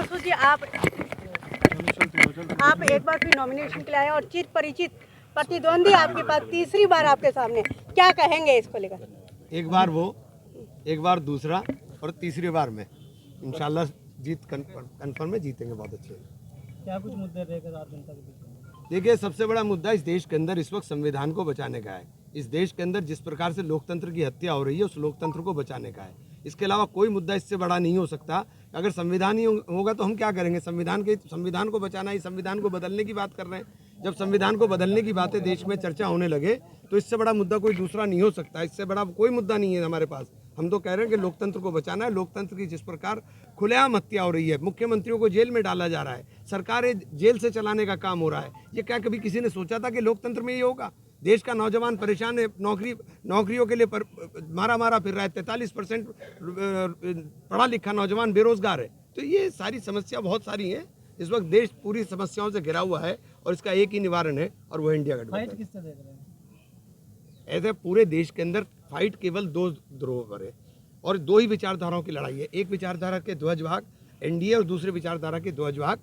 मसूद जी, आप एक बार फिर नॉमिनेशन के लिए आए और चिर परिचित प्रतिद्वंदी आपके पास तीसरी बार आपके सामने, क्या कहेंगे इसको लेकर? एक बार वो, एक बार दूसरा और तीसरी बार में इंशाल्लाह जीत कन्फर्म है, जीतेंगे बहुत अच्छे। क्या कुछ मुद्दे रहेगा आप जनता के बीच में? देखिए, सबसे बड़ा मुद्दा इस देश के अंदर इस वक्त संविधान को बचाने का है। इस देश के अंदर जिस प्रकार से लोकतंत्र की हत्या हो रही है, उस लोकतंत्र को बचाने का है। इसके अलावा कोई मुद्दा इससे बड़ा नहीं हो सकता। अगर संविधान ही होगा तो हम क्या करेंगे? संविधान को बचाना ही, संविधान को बदलने की बात कर रहे हैं। जब संविधान को बदलने की बातें देश में चर्चा होने लगे तो इससे बड़ा मुद्दा कोई दूसरा नहीं हो सकता। इससे बड़ा कोई मुद्दा नहीं है हमारे पास। हम तो कह रहे हैं कि लोकतंत्र को बचाना है। लोकतंत्र की जिस प्रकार खुलेआम हत्या हो रही है, मुख्यमंत्रियों को जेल में डाला जा रहा है, सरकारें जेल से चलाने का काम हो रहा है, ये क्या कभी किसी ने सोचा था कि लोकतंत्र में ये होगा? देश का नौजवान परेशान है, नौकरियों के लिए मारा फिर रहा है। 43% पढ़ा लिखा नौजवान बेरोजगार है। तो ये सारी समस्या बहुत सारी हैं। इस वक्त देश पूरी समस्याओं से घिरा हुआ है और इसका एक ही निवारण है और वो इंडिया गठबंधन। फाइट किससे देख रहे हैं? ऐसे पूरे देश के अंदर फाइट केवल दो ध्रुवों पर है और दो ही विचारधाराओं की लड़ाई है। एक विचारधारा के ध्वजवाहक एनडीए और दूसरे विचारधारा के ध्वजवाहक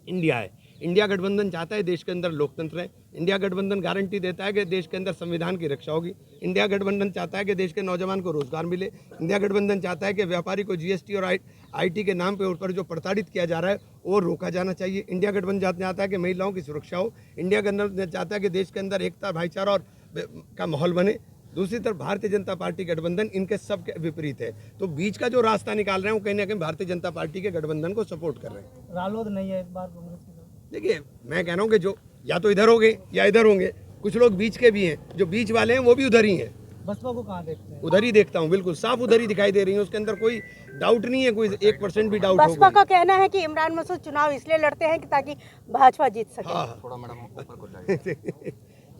इंडिया है। इंडिया गठबंधन चाहता है देश के अंदर लोकतंत्र है। इंडिया गठबंधन गारंटी देता है कि देश के अंदर संविधान की रक्षा होगी। इंडिया गठबंधन चाहता है कि देश के नौजवान को रोजगार मिले। इंडिया गठबंधन चाहता है कि व्यापारी को जीएसटी और आईटी के नाम पे ऊपर जो प्रताड़ित किया जा रहा है वो रोका जाना चाहिए। इंडिया गठबंधन चाहता है कि महिलाओं की सुरक्षा हो। इंडिया गठबंधन चाहता है कि देश के अंदर एकता, भाईचारा और का माहौल बने। दूसरी तरफ भारतीय जनता पार्टी गठबंधन इनके सब के विपरीत है। तो बीच का जो रास्ता निकाल रहे हैं वो कहीं ना कहीं भारतीय जनता पार्टी के गठबंधन को सपोर्ट कर रहे हैं। रालोद नहीं है इस बार कांग्रेस की तरफ? देखिए, मैं कह रहा हूँ कि जो या तो इधर होंगे या इधर होंगे। कुछ लोग बीच के भी हैं, जो बीच वाले हैं वो भी उधर ही हैं। बसपा को कहाँ देखते हैं? उधर ही देखता हूँ, बिल्कुल साफ उधर ही दिखाई दे रही है। उसके अंदर कोई डाउट नहीं है, कोई 1% भी डाउट बसपा का कहना है कि इमरान मसूद चुनाव इसलिए लड़ते हैं कि ताकि भाजपा जीत सके। हाँ, थोड़ा मैडम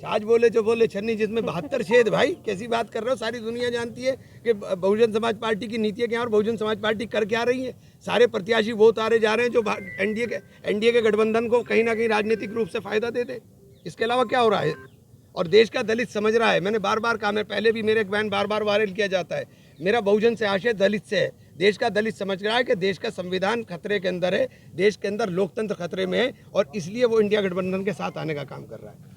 आज बोले जो बोले छन्नी, जिसमें 72 छेद। भाई कैसी बात कर रहे हो? सारी दुनिया जानती है कि बहुजन समाज पार्टी की नीतियाँ क्या और बहुजन समाज पार्टी कर क्या रही है। सारे प्रत्याशी वो उतारे जा रहे हैं जो एनडीए के गठबंधन को कहीं ना कहीं राजनीतिक रूप से फायदा देते। इसके अलावा क्या हो रहा है? और देश का दलित समझ रहा है। मैंने बार बार कहा, मैं पहले भी मेरे एक बयान बार बार वायरल किया जाता है, मेरा बहुजन से आशय दलित से है। देश का दलित समझ रहा है कि देश का संविधान खतरे के अंदर है, देश के अंदर लोकतंत्र खतरे में है और इसलिए वो इंडिया गठबंधन के साथ आने का काम कर रहा है।